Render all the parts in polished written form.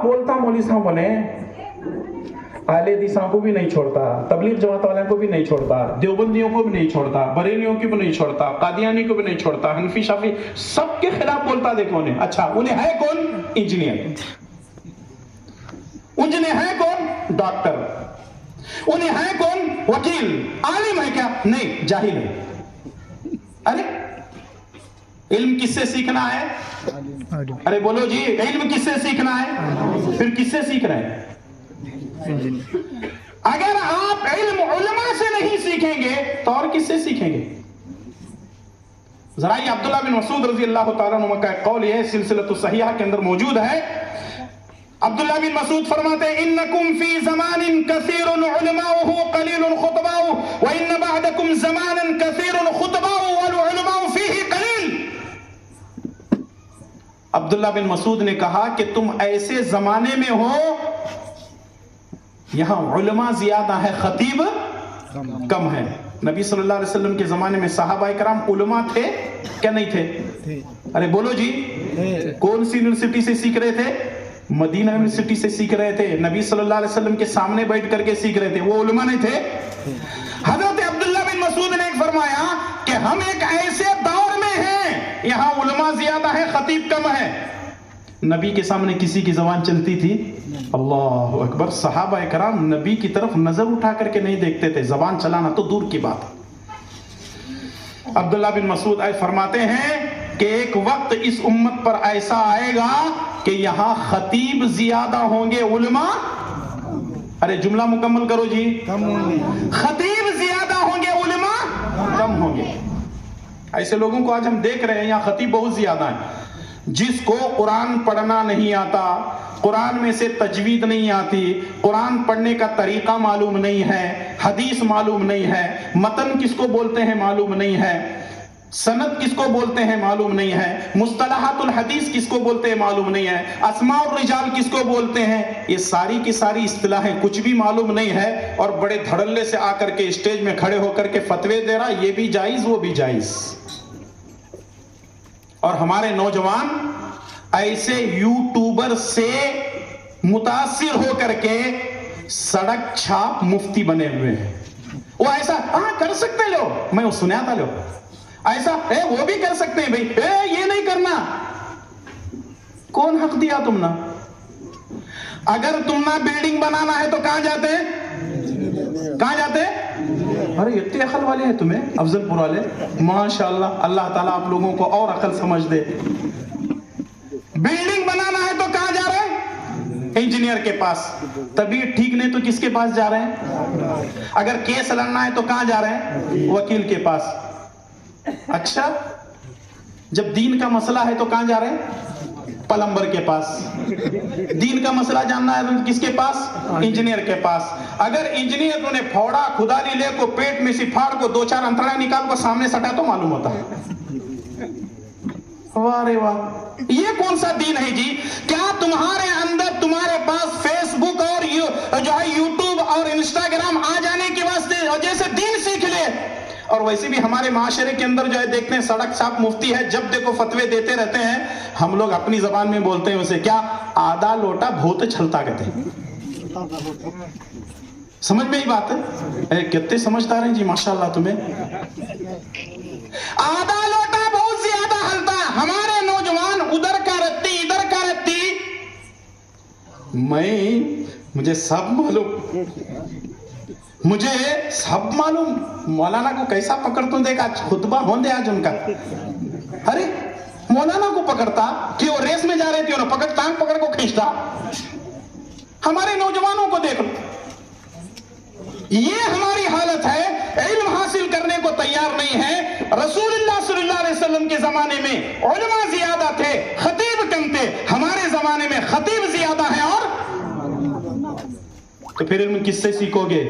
बोलता मौलवी साहब बने, अहले हदीसों को भी नहीं छोड़ता, तबलीग जमात वालों को भी नहीं छोड़ता, देवबंदियों को भी नहीं छोड़ता, बरेलियों को भी नहीं छोड़ता, कादियानी को भी नहीं छोड़ता, हनफी शाफी सबके खिलाफ बोलता। देखो उन्हें, अच्छा उन्हें है कौन? इंजीनियर। उन्हें है कौन? डॉक्टर। उन्हें है कौन? वकील। आलिम है क्या? नहीं, जाहिल है। अरे इल्म किससे सीखना है? अरे बोलो जी, इल्म किससे सीखना है? फिर किससे सीख रहे हैं? अगर आप इल्म उलमा से नहीं सीखेंगे तो और किससे सीखेंगे? जरा ये अब्दुल्लाह बिन मसूद रजी अल्लाह तआला अन्हु का एक कौल है, सिलसिलतुस सहीहा के अंदर मौजूद है। अब्दुल्लाह बिन मसूद फरमाते हैं, इन्नकुम फी ज़मानिन कसीरुन उलमाउहु कलीलुन खुतबाउ व इन्न बअदकुम ज़मानन कसीरुन खुतबाउ वल उलमाउ फीही कलील। अब्दुल्लाह बिन मसूद ने कहा कि तुम ऐसे जमाने में हो यहां उलमा ज्यादा है, खतीब कम है। नबी सल्लल्लाहु अलैहि वसल्लम के जमाने में सहाबा इकराम उलमा थे क्या नहीं थे? अरे बोलो जी, कौन सी यूनिवर्सिटी से सीख रहे थे? मदीना यूनिवर्सिटी से सीख रहे थे। नबी सल्लल्लाहु अलैहि वसल्लम के सामने बैठ करके सीख रहे थे, वो उलमा नहीं थे? हजरत अब्दुल्लाह बिन मसूद ने फरमाया कि हम एक ऐसे दौर में हैं यहां उलमा ज्यादा है, खतीब कम है। नबी के सामने किसी की जबान चलती थी? अल्लाह अकबर। सहाबा इकराम नबी की तरफ नजर उठा करके नहीं देखते थे, जबान चलाना तो दूर की बात है। अब्दुल्लाह बिन मसूद फरमाते हैं कि एक वक्त इस उम्मत पर ऐसा आएगा कि यहां खतीब ज्यादा होंगे, उलमा, अरे जुमला मुकम्मल करो जी, कम होंगे। खतीब ज्यादा होंगे, उलमा कम होंगे। ऐसे लोगों को आज हम देख रहे हैं, यहां खतीब बहुत ज्यादा है। जिसको कुरान पढ़ना नहीं आता, कुरान में से तजवीद नहीं आती, कुरान पढ़ने का तरीका मालूम नहीं है, हदीस मालूम नहीं है, मतन किसको बोलते हैं मालूम नहीं है, सनद किसको बोलते हैं मालूम नहीं है, मुस्तलहातुल हदीस किसको बोलते हैं मालूम नहीं है, अस्माउर रिजाल किसको बोलते हैं, ये सारी की सारी इस्तिलाहें कुछ भी मालूम नहीं है। और बड़े धड़ल्ले से आकर के स्टेज में खड़े होकर के फतवे दे रहा, ये भी जायज वो भी जायज। और हमारे नौजवान ऐसे यूट्यूबर से मुतासिर होकर के सड़क छाप मुफ्ती बने हुए हैं। वो ऐसा कर सकते लो, मैं वो सुना था लो, ऐसा वो भी कर सकते हैं भाई, ये नहीं करना। कौन हक दिया तुमने? अगर तुमने बिल्डिंग बनाना है तो कहां जाते हैं? कहां जाते हैं? अरे इतने अकल वाले हैं तुम्हें, अफजलपुर वाले, माशाल्लाह। अल्लाह ताला आप लोगों को और अकल समझ दे। बिल्डिंग बनाना है तो कहां जा रहे हैं? इंजीनियर के पास। तबीयत ठीक नहीं तो किसके पास जा रहे हैं? अगर केस लड़ना है तो कहां जा रहे हैं? वकील के पास। अच्छा, जब दीन का मसला है तो कहां जा रहे हैं? प्लम्बर के पास। दीन का मसला जानना है तो किसके पास? इंजीनियर के पास। अगर इंजीनियर ने फोड़ा खुदाली ले को पेट में से फाड़ को दो चार अंतड़ा निकाल को सामने सटा तो मालूम होता है। वाह रे वाह, ये कौन सा दीन है जी? क्या तुम्हारे अंदर, तुम्हारे पास फेसबुक और जो है यूट्यूब और इंस्टाग्राम आ जाने की वजह से दीन सीख ले? और वैसे भी हमारे माशरे के अंदर जो है देखते हैं सड़क छाप मुफ्ती है, जब देखो फतवे देते रहते हैं। हम लोग अपनी जबान में बोलते हैं उसे क्या, आधा लोटा भूत छलता कहते हैं। समझ में ही बात है? कितने समझदार हैं जी माशाल्लाह तुम्हें। आधा लोटा बहुत ज्यादा हलता, हमारे नौजवान उधर का रत्ती इधर का रत्ती। मुझे सब मालूम, मौलाना को कैसा पकड़ता हूं, देखा खुतबा होंदे आज उनका। अरे मौलाना को पकड़ता कि वो रेस में जा रहे थे, पकड़ टांग पकड़ को खींचता। हमारे नौजवानों को देख लो, ये हमारी हालत है। इल्म हासिल करने को तैयार नहीं है। रसूलुल्लाह सल्लल्लाहु अलैहि वसल्लम के जमाने में उलमा ज्यादा थे, खतीब कम थे। हमारे जमाने में खतीब ज्यादा है। और तो फिर इल्म किससे सीखोगे?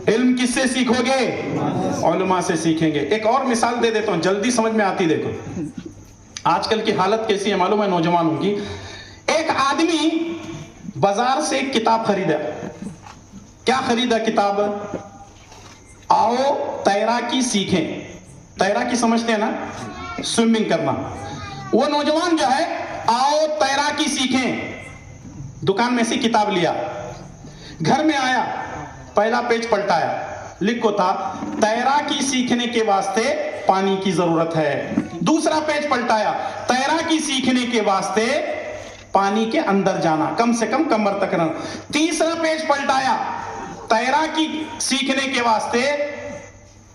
इल्म किससे सीखोगे? उलमा से सीखेंगे। एक और मिसाल दे देता हूं, जल्दी समझ में आती। देखो आजकल की हालत कैसी है मालूम है नौजवानों की। एक आदमी बाजार से एक किताब खरीदा। क्या खरीदा किताब? आओ तैराकी सीखें। तैराकी समझते हैं ना, स्विमिंग करना। वो नौजवान जो है आओ तैराकी सीखें, दुकान में से किताब लिया, घर में आया, पहला पेज पलटाया, लिखो था तैराकी सीखने के वास्ते पानी की जरूरत है। दूसरा पेज पलटाया, तैराकी सीखने के वास्ते पानी के अंदर जाना, कम से कम कमर तक रहना। तीसरा पेज पलटाया, तैराकी सीखने के वास्ते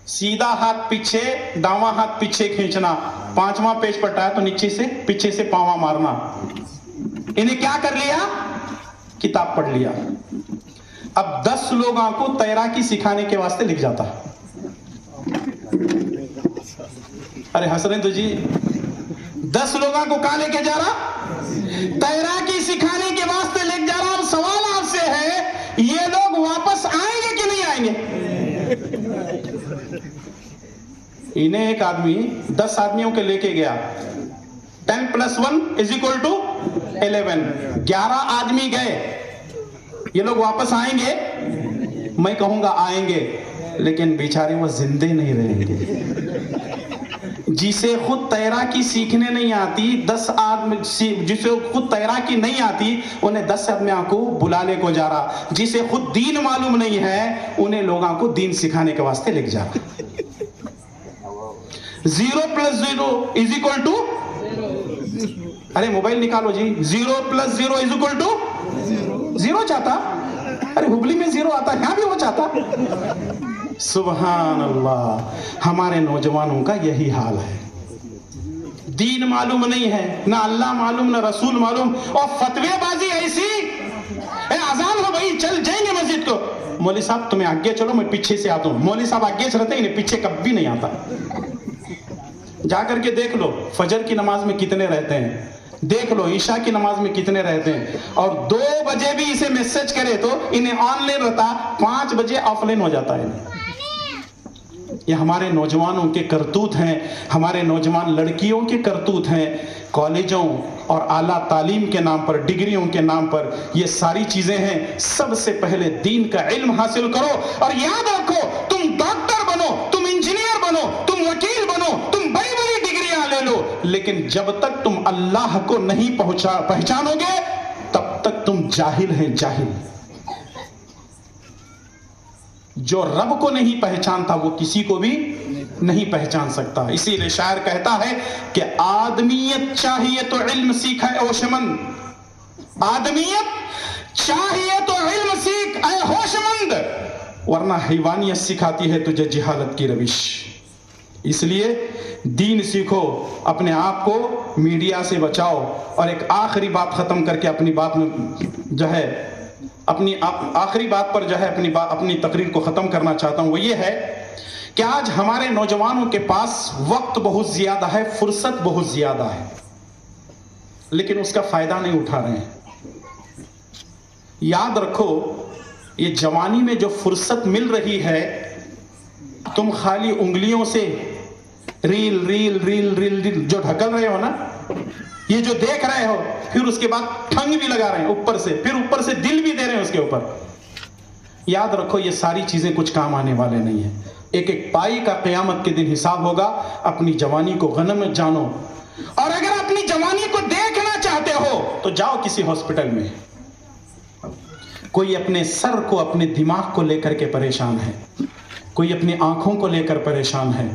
सीधा हाथ पीछे, दावा हाथ पीछे खींचना। पांचवा पेज पलटाया तो नीचे से पीछे से पावा मारना। इन्हें क्या कर लिया? किताब पढ़ लिया। अब 10 लोगों को तैराकी सिखाने के वास्ते लिख जाता। अरे हंस रहे तो जी, 10 लोगों को कहां लेके जा रहा? तैराकी सिखाने के वास्ते लेके जा रहा। अब सवाल आपसे है, ये लोग वापस आएंगे कि नहीं आएंगे? इन्हें एक आदमी 10 आदमियों के लेके गया, 10 + 1 = 11, 11 आदमी गए। ये लोग वापस आएंगे? मैं कहूंगा आएंगे, लेकिन बेचारे वो जिंदे नहीं रहेंगे। जिसे खुद तैराकी सीखने नहीं आती, 10 आदमी, जिसे खुद तैराकी नहीं आती, उन्हें 10 आदमियों को बुलाने को जा रहा। जिसे खुद दीन मालूम नहीं है, उन्हें लोगों को दीन सिखाने के वास्ते लेके जा रहा। 0 + 0 = अरे मोबाइल निकालो जी, 0 + 0 = 0 चाहता। अरे हुबली में 0 आता, यहां भी वो चाहता। सुभान अल्लाह, हमारे नौजवानों का यही हाल है। दीन मालूम नहीं है, ना अल्लाह मालूम, ना रसूल मालूम, और फतवेबाजी ऐसी। अजान हो भाई, चल जाएंगे मस्जिद को। मौलवी साहब तुम्हें आगे चलो, मैं पीछे से आता हूं। मौलवी साहब आगे चलते, इन्हें पीछे कभी नहीं आता। जाकर के देख लो फजर की नमाज में कितने रहते हैं, देख लो ईशा की नमाज में कितने रहते हैं। और 2 बजे भी इसे मैसेज करे तो इन्हें ऑनलाइन रहता, 5 बजे ऑफलाइन हो जाता है। ये हमारे नौजवानों के करतूत हैं, हमारे नौजवान लड़कियों के करतूत हैं। कॉलेजों और आला तालीम के नाम पर, डिग्रियों के नाम पर ये सारी चीजें हैं। सबसे पहले दीन का इल्म हासिल करो, और याद रखो, तुम डॉक्टर बनो, तुम इंजीनियर बनो, तुम वकील बनो, तुम बड़ी बड़ी डिग्रियां ले लो, लेकिन जब तक तुम अल्लाह को नहीं पहचानोगे, तब तक तुम जाहिल हैं, जाहिल। जो रब को नहीं पहचानता वो किसी को भी नहीं पहचान सकता। इसीलिए शायर कहता है कि आदमियत चाहिए तो इल्म सीखा है होशमंद, आदमियत चाहिए तो इल्म सीख ऐ होशमंद, वरना हैवानियत सिखाती है तुझे जिहालत की रविश। इसलिए दीन सीखो, अपने आप को मीडिया से बचाओ। और एक आखिरी बात खत्म करके अपनी बात में जो है, अपनी आखिरी बात पर जो है अपनी तकरीर को खत्म करना चाहता हूं। वो ये है कि आज हमारे नौजवानों के पास वक्त बहुत ज्यादा है, फुर्सत बहुत ज्यादा है, लेकिन उसका फायदा नहीं उठा रहे हैं। याद रखो, ये जवानी में जो फुर्सत मिल रही है, तुम खाली उंगलियों से reel reel reel reel reel जो ढकल रहे हो ना, ये जो देख रहे हो, फिर उसके बाद ठंग भी लगा रहे हैं ऊपर से, फिर ऊपर से दिल भी दे रहे हैं उसके ऊपर। याद रखो, ये सारी चीजें कुछ काम आने वाले नहीं है। एक एक पाई का क़यामत के दिन हिसाब होगा। अपनी जवानी को गनम जानो, और अगर अपनी जवानी को देखना चाहते हो तो जाओ किसी हॉस्पिटल में। कोई अपने सर को, अपने दिमाग को लेकर के परेशान है, कोई अपनी आंखों को लेकर परेशान है,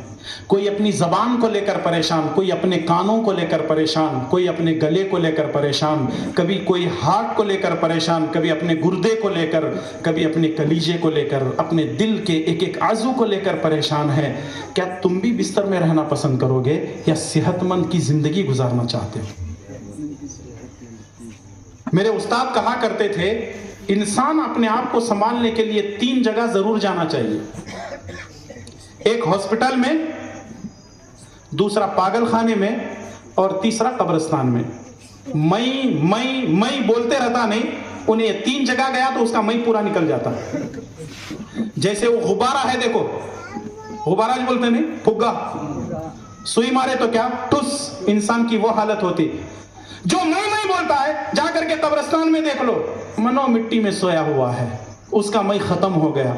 कोई अपनी जबान को लेकर परेशान, कोई अपने कानों को लेकर परेशान, कोई अपने गले को लेकर परेशान, कभी कोई हार्ट को लेकर परेशान, कभी अपने गुर्दे को लेकर, कभी अपने कलीजे को लेकर, अपने दिल के एक एक आज़ू को लेकर परेशान है। क्या तुम भी बिस्तर में रहना पसंद करोगे या सेहतमंद की जिंदगी गुजारना चाहते हो? मेरे उस्ताद कहा करते थे, इंसान अपने आप को संभालने के लिए 3 जगह जरूर जाना चाहिए। एक हॉस्पिटल में, दूसरा पागल खाने में, और तीसरा कब्रिस्तान में। मैं बोलते रहता नहीं, उन्हें 3 जगह गया तो उसका मैं पूरा निकल जाता। जैसे वो गुब्बारा है, देखो गुब्बारा जो बोलते नहीं, फुग्गा, सुई मारे तो क्या ठुस, इंसान की वो हालत होती। जो मैं बोलता है, जाकर के कब्रिस्तान में देख लो, मनो मिट्टी में सोया हुआ है, उसका मैं खत्म हो गया।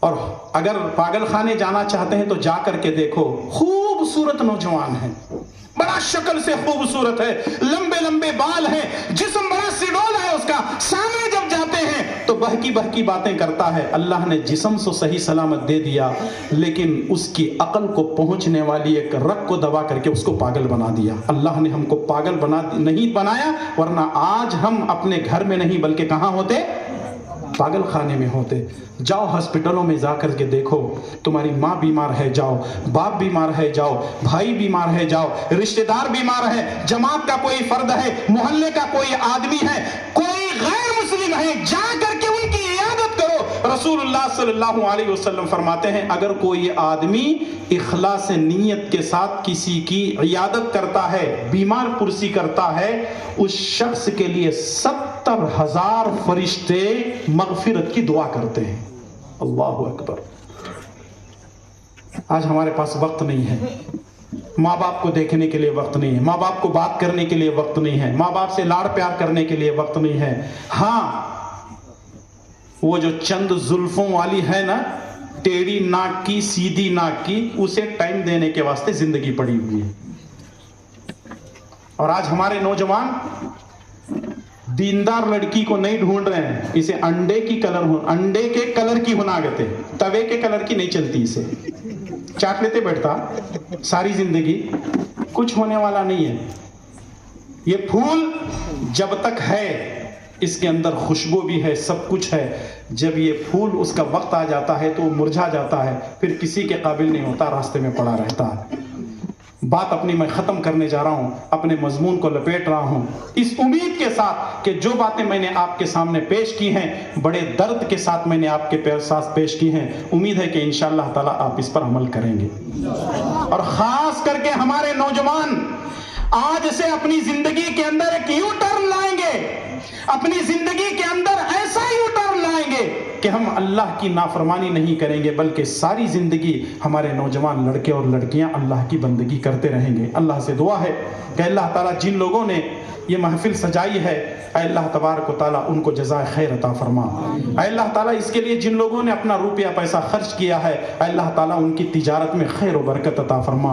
और अगर पागल खाने जाना चाहते हैं तो जाकर के देखो, खूबसूरत नौजवान है, बड़ा शक्ल से खूबसूरत है, लंबे लंबे बाल हैं, जिस बहकी बातें करता है। अल्लाह ने जिस्म से सही सलामत दे दिया, लेकिन उसकी अकल को पहुंचने वाली एक रग को दबा करके उसको पागल बना दिया। अल्लाह ने हमको पागल नहीं बनाया, वरना आज हम अपने घर में नहीं बल्कि कहाँ होते? पागल खाने में होते। जाओ हॉस्पिटलों में जाकर के देखो, तुम्हारी माँ बीमार है जाओ, बाप बीमार है जाओ, भाई बीमार है जाओ, रिश्तेदार बीमार है, जमात का कोई फर्द है, मोहल्ले का कोई आदमी है, कोई गैर मुस्लिम है, जा करके उनकी इयादत करो। रसूलुल्लाह सल्लल्लाहु अलैहि वसल्लम फरमाते हैं, अगर कोई आदमी इखलास नीयत के साथ किसी की इयादत करता है, बीमार पुरसी करता है, उस शख्स के लिए 70,000 फरिश्ते मगफिरत की दुआ करते हैं। अल्लाहु अकबर। आज हमारे पास वक्त नहीं है, माँ बाप को देखने के लिए वक्त नहीं है, माँ बाप को बात करने के लिए वक्त नहीं है, माँ बाप से लाड़ प्यार करने के लिए वक्त नहीं है। हाँ, वो जो चंद जुल्फों वाली है ना, टेढ़ी नाक की, सीधी नाक की, उसे टाइम देने के वास्ते जिंदगी पड़ी हुई है। और आज हमारे नौजवान दीनदार लड़की को नहीं ढूंढ रहे हैं, इसे अंडे के कलर की हुनागते, तवे के कलर की नहीं चलती, इसे चाट लेते बैठता सारी जिंदगी, कुछ होने वाला नहीं है। ये फूल जब तक है, इसके अंदर खुशबू भी है, सब कुछ है, जब ये फूल उसका वक्त आ जाता है तो मुरझा जाता है, फिर किसी के काबिल नहीं होता, रास्ते में पड़ा रहता है। बात अपनी मैं खत्म करने जा रहा हूं, अपने मजमून को लपेट रहा हूं, इस उम्मीद के साथ कि जो बातें मैंने आपके सामने पेश की हैं, बड़े दर्द के साथ मैंने आपके साथ पेश की हैं, उम्मीद है कि इंशाअल्लाह ताला आप इस पर अमल करेंगे। और खास करके हमारे नौजवान आज से अपनी जिंदगी के अंदर एक यू टर्न लाएंगे, अपनी जिंदगी के अंदर ऐसा यू टर्न लाएंगे कि हम अल्लाह की नाफरमानी नहीं करेंगे, बल्कि सारी जिंदगी हमारे नौजवान लड़के और लड़कियां अल्लाह की बंदगी करते रहेंगे। अल्लाह से दुआ है कि अल्लाह ताला जिन लोगों ने ये महफिल सजाई है, अल्लाह तबारक व तआला उनको जज़ाए खैर अता फरमा। अल्लाह ताला इसके लिए जिन लोगों ने अपना रुपया पैसा खर्च किया है, अल्लाह ताला उनकी तिजारत में खैर व बरकत अता फरमा।